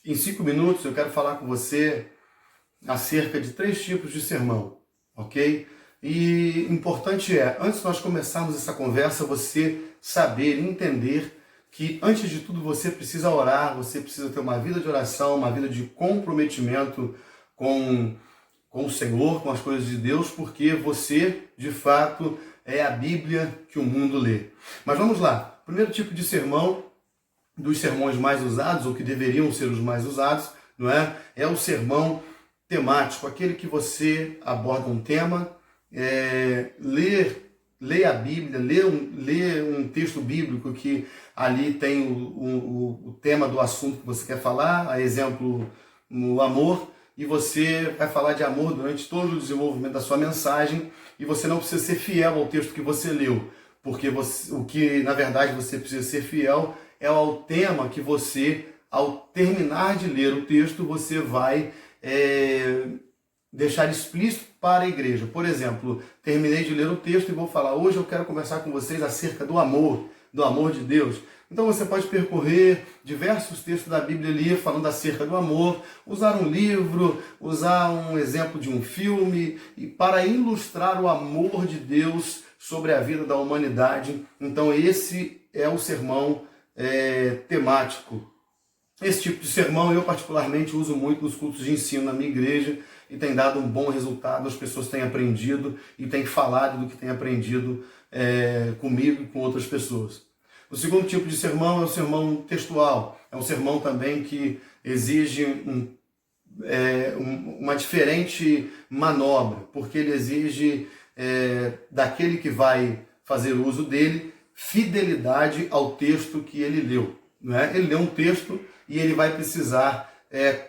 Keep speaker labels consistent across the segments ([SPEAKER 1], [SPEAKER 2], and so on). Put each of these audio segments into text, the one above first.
[SPEAKER 1] Em 5 minutos eu quero falar com você acerca de 3 tipos de sermão, ok? E importante é, antes de nós começarmos essa conversa, você saber, entender que antes de tudo você precisa orar, você precisa ter uma vida de oração, uma vida de comprometimento com, com o Senhor, com as coisas de Deus, porque você, de fato, é a Bíblia que o mundo lê. Mas vamos lá, primeiro tipo de sermão, dos sermões mais usados, ou que deveriam ser os mais usados, não é? É o sermão temático, aquele que você aborda um tema, lê a Bíblia, lê um texto bíblico que ali tem o tema do assunto que você quer falar, a exemplo, no amor, e você vai falar de amor durante todo o desenvolvimento da sua mensagem, e você não precisa ser fiel ao texto que você leu, porque o que na verdade você precisa ser fiel é ao tema que você, ao terminar de ler o texto, você vai deixar explícito para a igreja. Por exemplo, terminei de ler o texto e vou falar, hoje eu quero conversar com vocês acerca do amor de Deus. Então você pode percorrer diversos textos da Bíblia ali falando acerca do amor, usar um livro, usar um exemplo de um filme, e para ilustrar o amor de Deus sobre a vida da humanidade. Então esse é o sermão temático. Esse tipo de sermão eu particularmente uso muito nos cultos de ensino na minha igreja e tem dado um bom resultado, as pessoas têm aprendido e têm falado do que têm aprendido comigo e com outras pessoas. O segundo tipo de sermão é o sermão textual, é um sermão também que exige uma diferente manobra, porque ele exige daquele que vai fazer uso dele fidelidade ao texto que ele leu. Não é? Ele leu um texto e ele vai precisar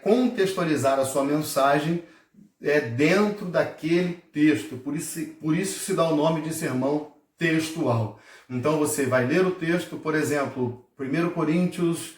[SPEAKER 1] contextualizar a sua mensagem dentro daquele texto. Por isso se dá o nome de sermão textual. Então você vai ler o texto, por exemplo, 1 Coríntios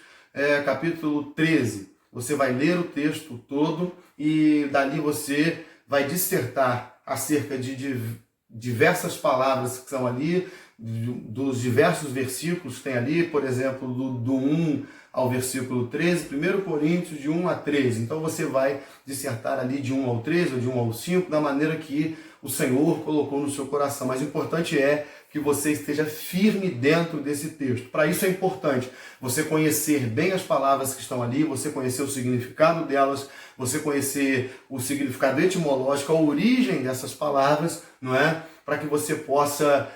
[SPEAKER 1] capítulo 13. Você vai ler o texto todo e dali você vai dissertar acerca de diversas palavras que são ali, dos diversos versículos que tem ali, por exemplo, do 1 ao versículo 13, 1 Coríntios de 1 a 13. Então você vai dissertar ali de 1 ao 13 ou de 1 ao 5, da maneira que o Senhor colocou no seu coração. Mas o importante é que você esteja firme dentro desse texto. Para isso é importante você conhecer bem as palavras que estão ali, você conhecer o significado delas, você conhecer o significado etimológico, a origem dessas palavras, não é? Para que você possa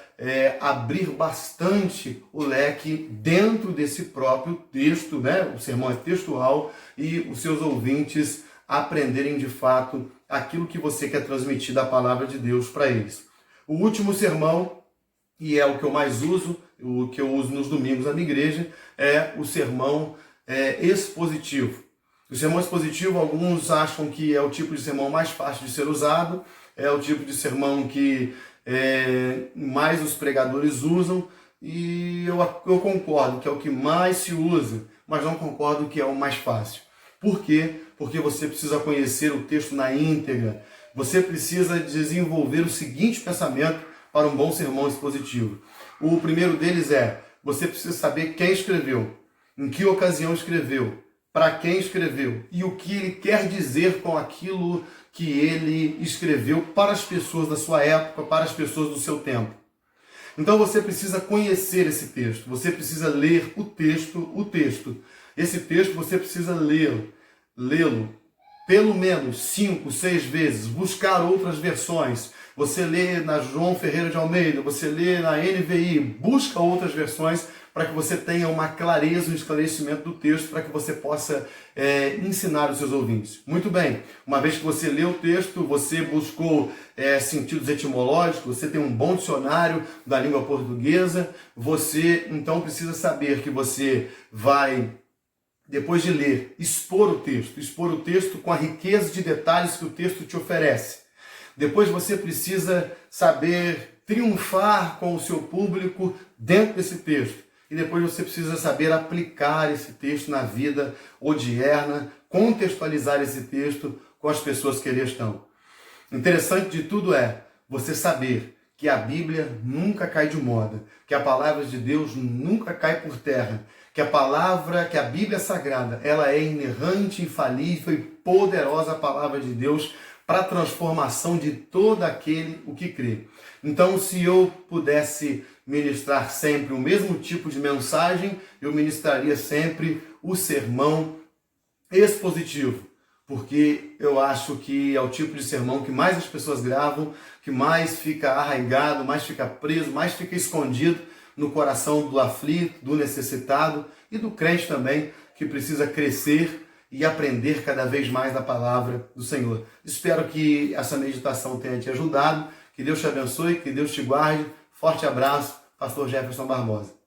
[SPEAKER 1] abrir bastante o leque dentro desse próprio texto, né? O sermão é textual, e os seus ouvintes aprenderem de fato aquilo que você quer transmitir da palavra de Deus para eles. O último sermão, e é o que eu mais uso, o que eu uso nos domingos na minha igreja, é o sermão expositivo. O sermão expositivo, alguns acham que é o tipo de sermão mais fácil de ser usado, é o tipo de sermão que mais os pregadores usam, e eu concordo que é o que mais se usa, mas não concordo que é o mais fácil. Por quê? Porque você precisa conhecer o texto na íntegra, você precisa desenvolver o seguinte pensamento para um bom sermão expositivo. O primeiro deles você precisa saber quem escreveu, em que ocasião escreveu, para quem escreveu e o que ele quer dizer com aquilo que ele escreveu para as pessoas da sua época, para as pessoas do seu tempo. Então você precisa conhecer esse texto, você precisa ler o texto. Esse texto você precisa lê-lo pelo menos 5, 6 vezes, buscar outras versões. Você lê na João Ferreira de Almeida, você lê na NVI, busca outras versões para que você tenha uma clareza, um esclarecimento do texto, para que você possa ensinar os seus ouvintes. Muito bem, uma vez que você leu o texto, você buscou sentidos etimológicos, você tem um bom dicionário da língua portuguesa, você então precisa saber que você vai, depois de ler, expor o texto com a riqueza de detalhes que o texto te oferece. Depois você precisa saber triunfar com o seu público dentro desse texto. E depois você precisa saber aplicar esse texto na vida odierna, contextualizar esse texto com as pessoas que ali estão. Interessante de tudo é você saber que a Bíblia nunca cai de moda, que a palavra de Deus nunca cai por terra, que a palavra, que a Bíblia Sagrada, ela é inerrante, infalível e poderosa a palavra de Deus para a transformação de todo aquele o que crê. Então, se eu pudesse ministrar sempre o mesmo tipo de mensagem, eu ministraria sempre o sermão expositivo, porque eu acho que é o tipo de sermão que mais as pessoas gravam, que mais fica arraigado, mais fica preso, mais fica escondido no coração do aflito, do necessitado e do crente também, que precisa crescer e aprender cada vez mais da palavra do Senhor. Espero que essa meditação tenha te ajudado, que Deus te abençoe, que Deus te guarde. Forte abraço, Pastor Jefferson Barbosa.